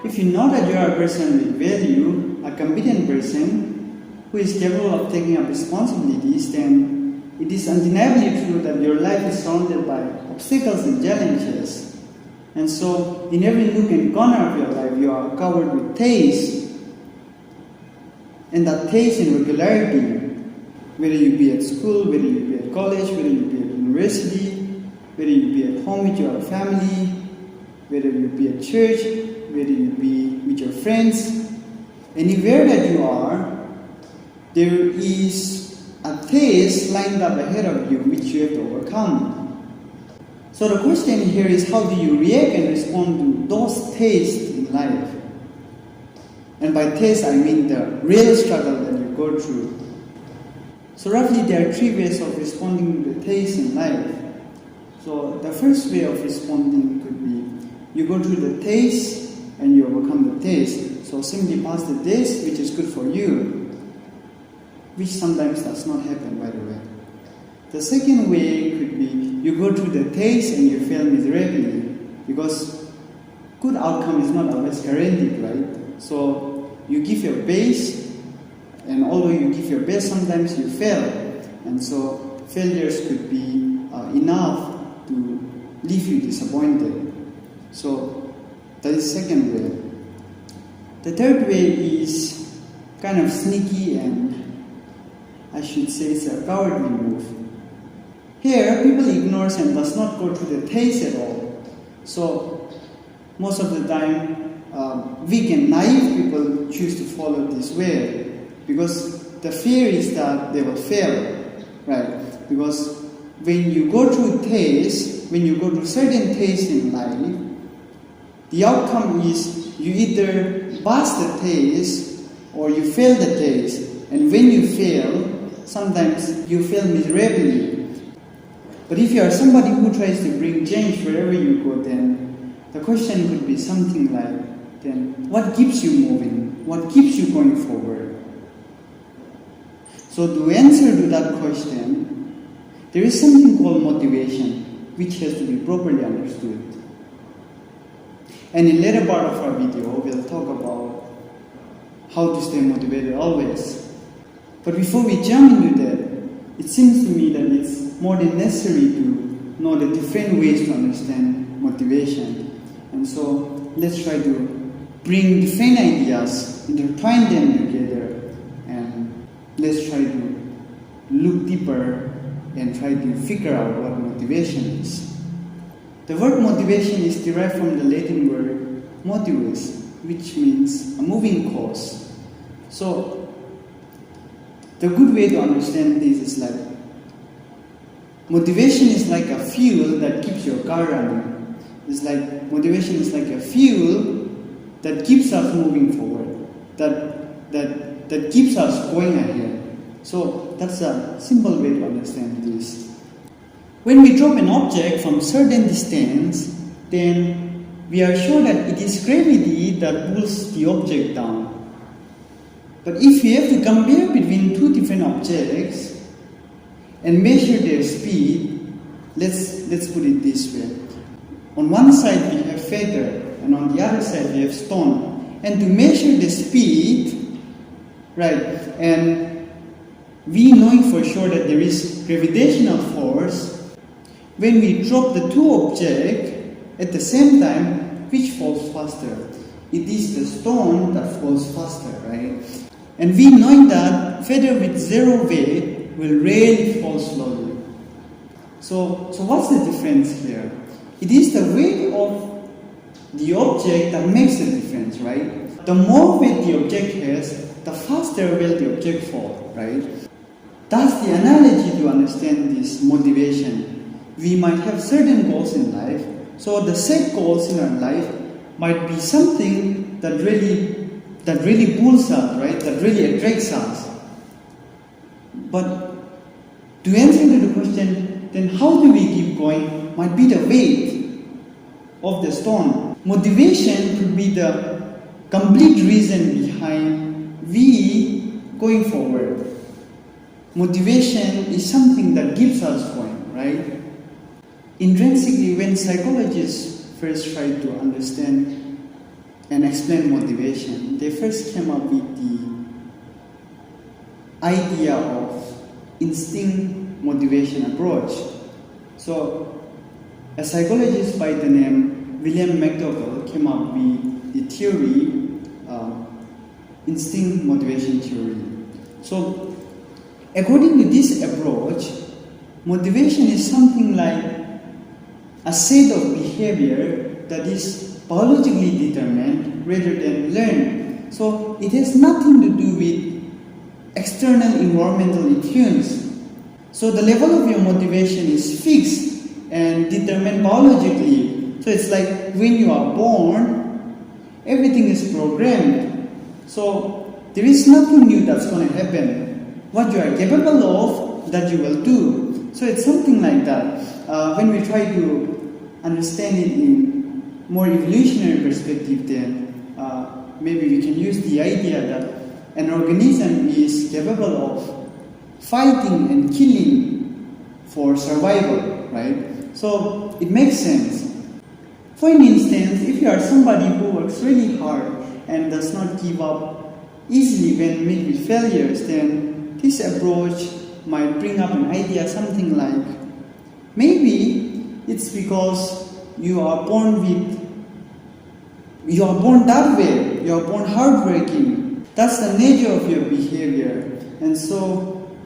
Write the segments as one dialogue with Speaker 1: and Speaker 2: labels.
Speaker 1: if you know that you are a person with value, a competent person who is capable of taking up responsibilities, then it is undeniably true that your life is surrounded by obstacles and challenges. And so, in every nook and corner of your life, you are covered with taste. And that taste and regularity, whether you be at school, whether you be at college, whether you be at university, whether you be at home with your family, whether you be at church, whether you be with your friends, anywhere that you are, there is a taste lined up ahead of you which you have to overcome. So the question here is, how do you react and respond to those tastes in life? And by taste I mean the real struggle that you go through. So roughly there are 3 ways of responding to the taste in life. So the first way of responding could be, you go through the taste and you overcome the taste. So simply pass the taste which is good for you, which sometimes does not happen, by the way. The second way could be, you go through the taste and you fail miserably, because good outcome is not always guaranteed, right? So you give your best, and although you give your best, sometimes you fail. And so failures could be enough to leave you disappointed. So that is the second way. The third way is kind of sneaky, and I should say it's a cowardly move. Here, people ignore and does not go through the taste at all. So most of the time, weak and naive people choose to follow this way, because the fear is that they will fail, right? Because when you go through taste, when you go through certain taste in life, the outcome is you either pass the taste or you fail the taste. And when you fail, sometimes you fail miserably. But if you are somebody who tries to bring change wherever you go, then the question could be something like, then what keeps you moving? What keeps you going forward? So to answer to that question, there is something called motivation, which has to be properly understood. And in later part of our video, we'll talk about how to stay motivated always. But before we jump into that, it seems to me that it's more than necessary to know the different ways to understand motivation. And so let's try to bring different ideas, intertwine them together, and let's try to look deeper and try to figure out what motivation is. The word motivation is derived from the Latin word motivus, which means a moving cause. So the good way to understand this is like, motivation is like a fuel that keeps your car running. It's like, motivation is like a fuel that keeps us moving forward, that keeps us going ahead. So that's a simple way to understand this. When we drop an object from certain distance, then we are sure that it is gravity that pulls the object down. But if we have to compare between 2 different objects and measure their speed, let's put it this way. On one side we have feather, and on the other side we have stone. And to measure the speed, right, and we knowing for sure that there is gravitational force, when we drop the 2 objects at the same time, which falls faster? It is the stone that falls faster, right? And we knowing that feather with 0 weight will rarely fall slowly. So what's the difference here? It is the weight of the object that makes the difference, right? The more weight the object has, the faster will the object fall, right? That's the analogy to understand this motivation. We might have certain goals in life, so the set goals in our life might be something that really pulls us, right? That really attracts us. But to answer to the question, then how do we keep going, might be the weight of the stone. Motivation could be the complete reason behind we going forward. Motivation is something that keeps us going, right? Intrinsically, when psychologists first try to understand and explain motivation, they first came up with the idea of instinct motivation approach. So, a psychologist by the name William McDougall came up with the theory, instinct motivation theory. So, according to this approach, motivation is something like a set of behavior that is biologically determined rather than learned. So, it has nothing to do with external environmental influence. So the level of your motivation is fixed and determined biologically. So it's like when you are born, everything is programmed. So there is nothing new that's going to happen. What you are capable of, that you will do. So it's something like that. When we try to understand it in more evolutionary perspective, then maybe we can use the idea that an organism is capable of fighting and killing for survival, right? So it makes sense. For an instance, if you are somebody who works really hard and does not give up easily when met with failures, then this approach might bring up an idea something like, maybe it's because you are born that way, you are born hardworking. That's the nature of your behavior. And so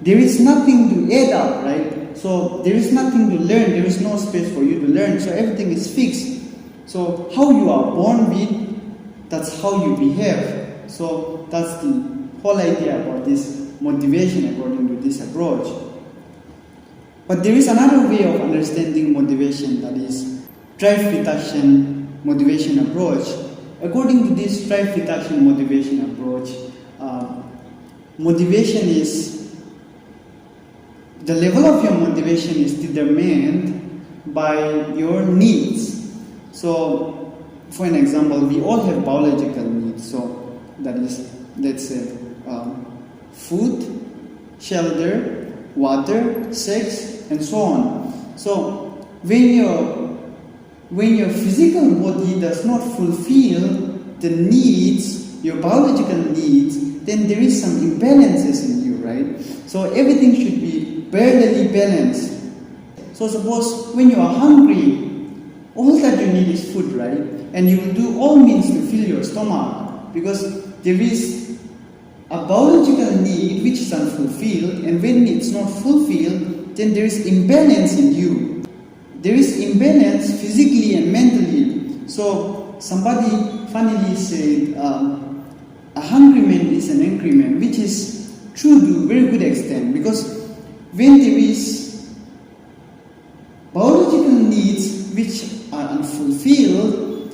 Speaker 1: there is nothing to add up, right? So there is nothing to learn, there is no space for you to learn, so everything is fixed. So how you are born with, that's how you behave. So that's the whole idea about this motivation according to this approach. But there is another way of understanding motivation, that is drive reduction motivation approach. According to this drive reduction motivation approach, motivation is, the level of your motivation is determined by your needs. So, for an example, we all have biological needs. So, that is, let's say, food, shelter, water, sex, and so on. So, when your physical body does not fulfill the needs, your biological needs, then there is some imbalances in you, right? So everything should be parallelly balanced. So suppose when you are hungry, all that you need is food, right? And you will do all means to fill your stomach, because there is a biological need which is unfulfilled, and when it's not fulfilled, then there is imbalance in you. There is imbalance physically and mentally. So somebody funnily said, a hungry man is an angry man, which is true to a very good extent, because when there is biological needs which are unfulfilled,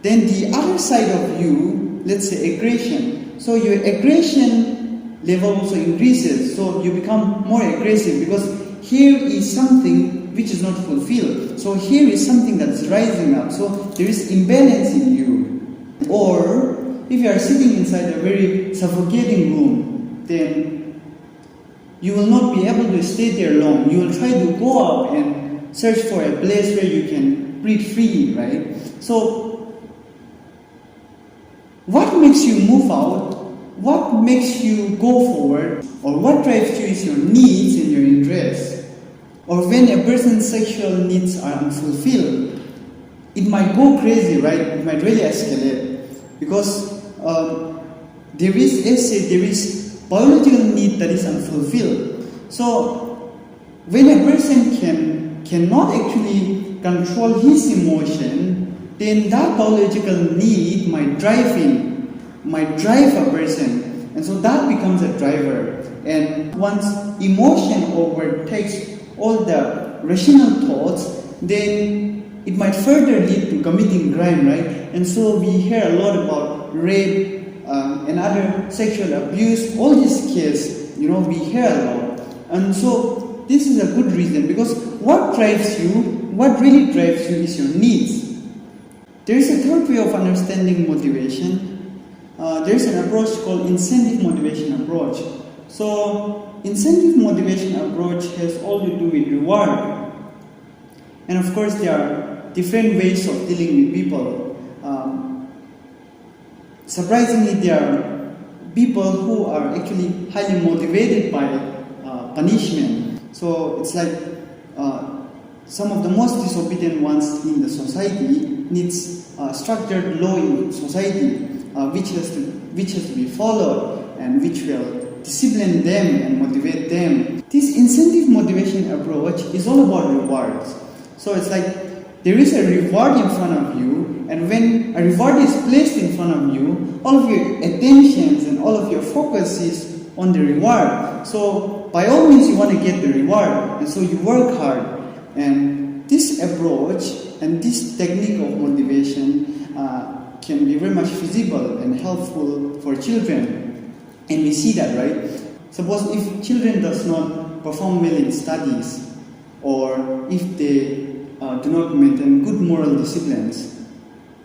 Speaker 1: then the other side of you, let's say aggression, so your aggression level also increases, so you become more aggressive, because here is something which is not fulfilled. So here is something that's rising up. So there is imbalance in you. Or if you are sitting inside a very suffocating room, then you will not be able to stay there long. You will try to go out and search for a place where you can breathe freely, right? So what makes you move out? What makes you go forward? Or what drives you is your needs and your interests. Or when a person's sexual needs are unfulfilled, it might go crazy, right? It might really escalate. Because there is biological need that is unfulfilled. So when a person cannot actually control his emotion, then that biological need might drive a person. And so that becomes a driver. And once emotion overtakes all the rational thoughts, then it might further lead to committing crime, right? And so we hear a lot about rape and other sexual abuse, all these cases, we hear a lot. And so this is a good reason, because what really drives you is your needs. There is a third way of understanding motivation. There is an approach called incentive motivation approach. So incentive motivation approach has all to do with reward. And of course there are different ways of dealing with people. surprisingly, there are people who are actually highly motivated by punishment. So it's like some of the most disobedient ones in the society needs structured law in society, which has to be followed and which will discipline them and motivate them. This incentive motivation approach is all about rewards. So it's like there is a reward in front of you, and when a reward is placed in front of you, all of your attentions and all of your focus is on the reward. So by all means you want to get the reward, and so you work hard. And this approach and this technique of motivation can be very much feasible and helpful for children. And we see that, right? Suppose if children does not perform well in studies, or if they do not maintain good moral disciplines,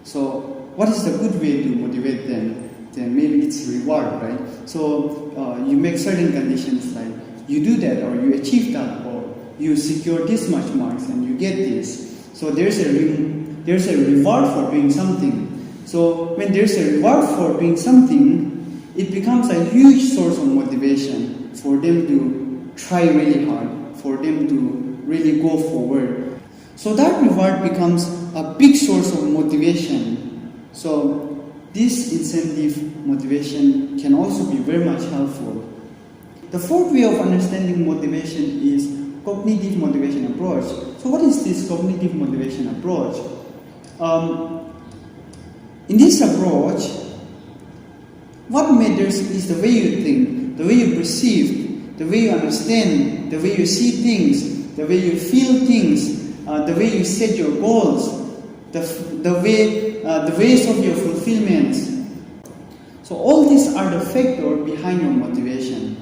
Speaker 1: so what is the good way to motivate them? Then maybe it's reward, right? So you make certain conditions like you do that, or you achieve that, or you secure this much marks and you get this. So there's a reward for doing something. So when there's a reward for doing something, it becomes a huge source of motivation for them to try really hard, for them to really go forward. So that reward becomes a big source of motivation. So this incentive motivation can also be very much helpful. The fourth way of understanding motivation is cognitive motivation approach. So what is this cognitive motivation approach? In this approach, what matters is the way you think, the way you perceive, the way you understand, the way you see things, the way you feel things, the way you set your goals, the ways of your fulfillment. So all these are the factors behind your motivation.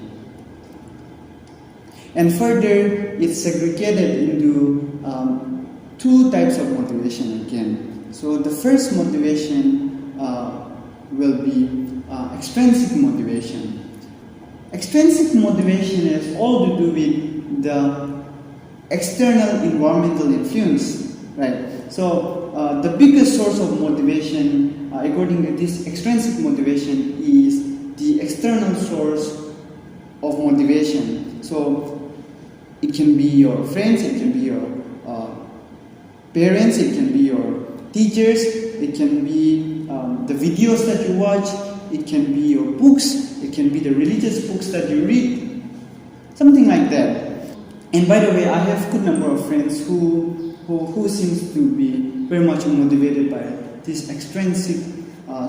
Speaker 1: And further, it's segregated into two types of motivation again. So the first motivation will be extrinsic motivation. Extrinsic motivation has all to do with the external environmental influence, right? So the biggest source of motivation, according to this extrinsic motivation, is the external source of motivation. So it can be your friends, it can be your parents, it can be your teachers, it can be the videos that you watch, it can be your books, it can be the religious books that you read, something like that. And by the way, I have a good number of friends who seems to be very much motivated by this extrinsic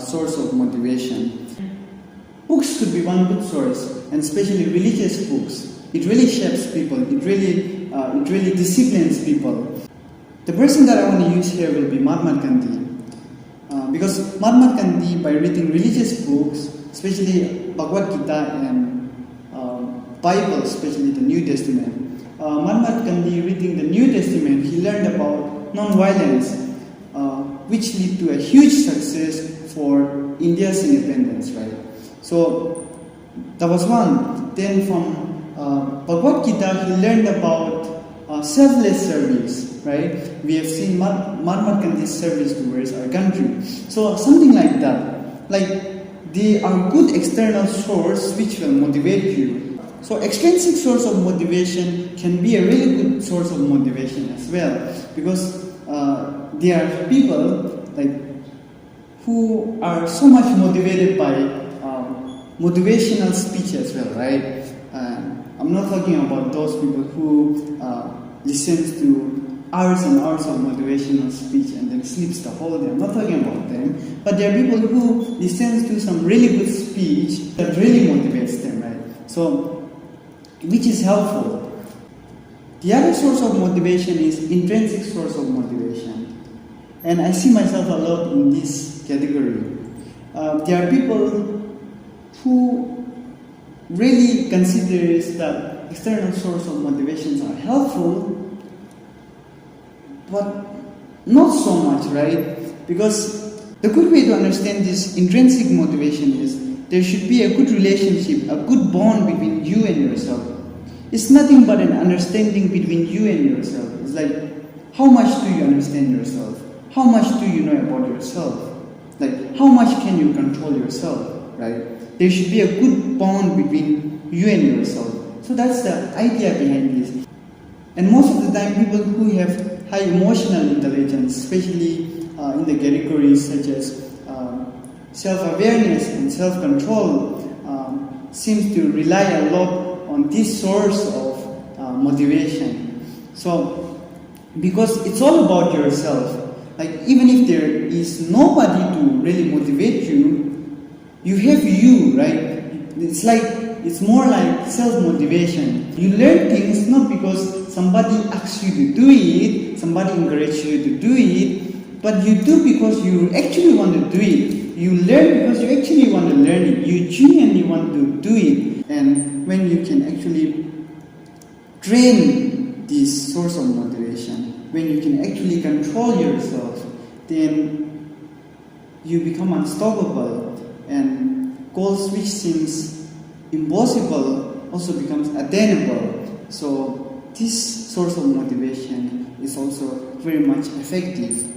Speaker 1: source of motivation. Books could be one good source, and especially religious books. It really shapes people. It really disciplines people. The person that I want to use here will be Mahatma Gandhi, because Mahatma Gandhi, by reading religious books, especially Bhagavad Gita and Bible, especially the New Testament, Mahatma Gandhi, reading the New Testament, he learned about non-violence, which led to a huge success for India's independence, right? So that was one. Then from Bhagavad Gita, he learned about selfless service, right? We have seen Mahatma Gandhi's service towards our country. So something like that. Like they are good external source which will motivate you. So extrinsic source of motivation can be a really good source of motivation as well, because there are people like who are so much motivated by motivational speech as well, right? I'm not talking about those people who listens to hours and hours of motivational speech and then sleeps the whole day. I'm not talking about them. But there are people who listens to some really good speech that really motivates them, right? So, which is helpful. The other source of motivation is intrinsic source of motivation. And I see myself a lot in this category. There are people who really considers that external source of motivations are helpful, but not so much, right? Because the good way to understand this intrinsic motivation is there should be a good relationship, a good bond between you and yourself. It's nothing but an understanding between you and yourself. It's like, how much do you understand yourself? How much do you know about yourself? Like, how much can you control yourself, right? There should be a good bond between you and yourself. So that's the idea behind this. And most of the time, people who have high emotional intelligence, especially in the categories such as self-awareness and self-control, seems to rely a lot on this source of motivation. So, because it's all about yourself. Like, even if there is nobody to really motivate you, you have you, right? It's more like self-motivation. You learn things not because somebody asks you to do it, somebody encourages you to do it, but you do because you actually want to do it. You learn because you actually want to learn it. You genuinely want to do it. And when you can actually train this source of motivation, when you can actually control yourself, then you become unstoppable, and goals which seems impossible also becomes attainable. So this source of motivation is also very much effective.